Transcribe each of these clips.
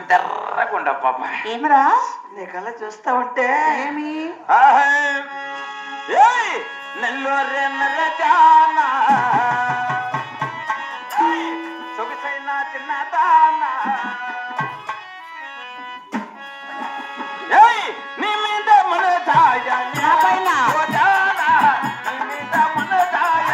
తెర్రకుండా పాప ఏమరా నీ కళ్ళ చూస్తా ఉంటే ఏమి నెల్లూరే నరచానా సొగసైన చిన్నదానా నీ మీద మన ఛాయ పైన నీ మీద మన ఛాయ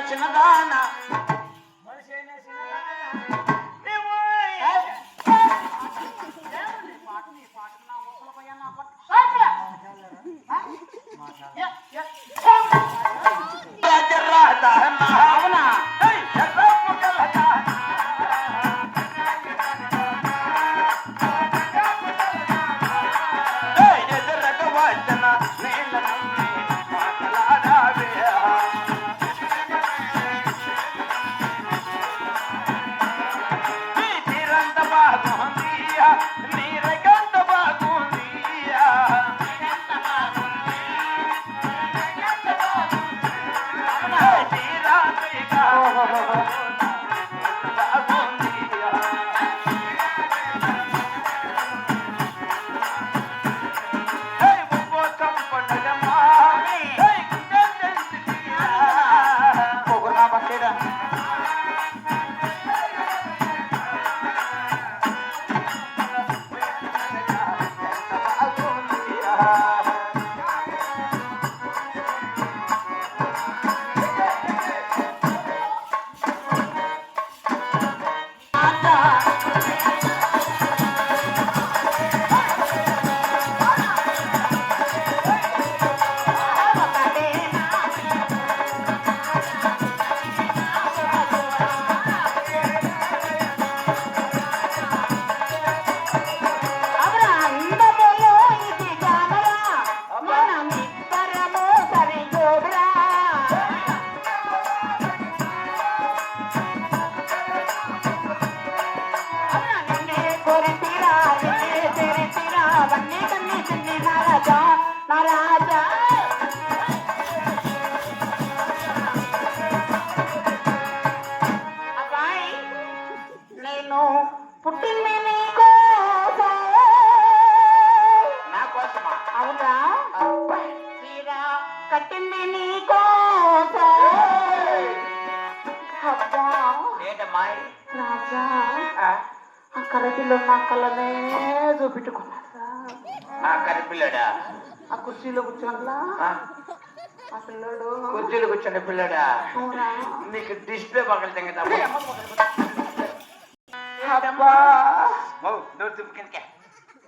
చిన్నదానా కర్రపిల్ల నా కళ్ళనే చూపెట్టుకున్నా ఆ కర్రపిల్లడా ఆ కుర్చీలో కూర్చోట్లా ఆ పిల్లడు కుర్చీలో కూర్చోండి పిల్లడా నీకు డిస్ప్లే పగలుతాం కదా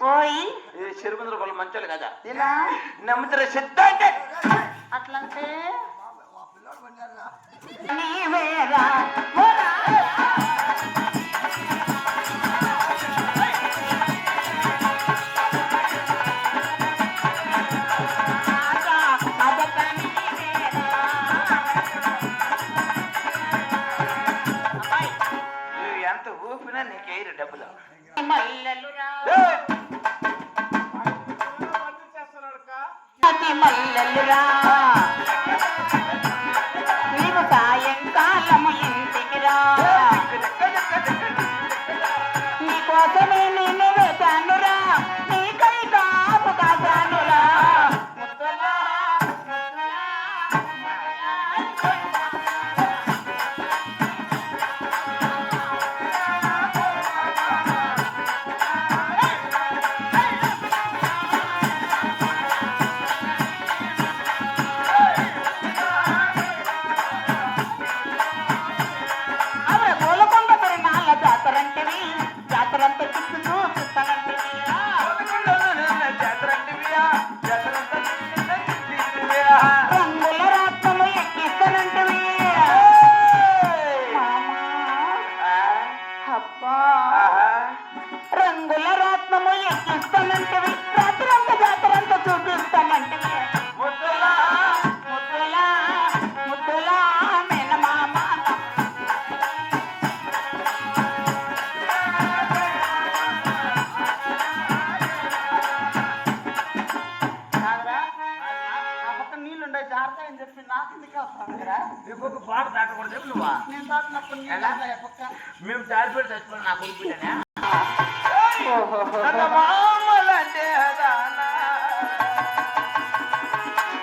ఓయ్ చెరుకుందరు వాళ్ళు మంచోళ్ళు కదా ఇలా నమ్ముతారు సిద్ధ అంటే అట్లంటే ఎంత ఊపినా నీకేరు డబ్బులు మల్లెలురా నీవు సాయంకాలము ఇంటికి రా నీకోసమే నేను వేశానురా నీకై కాపు కాశానురా అందుకే వస్తానురా. ఈ పక్క పాట దాటకూడదు నువ్వా నేను తాటినప్పుడు నీ ఎలా? దాంట్లో ఏ పక్క? మేము చాలిపోయి చచ్చిపోయిన నా కొడుకు ఓహో.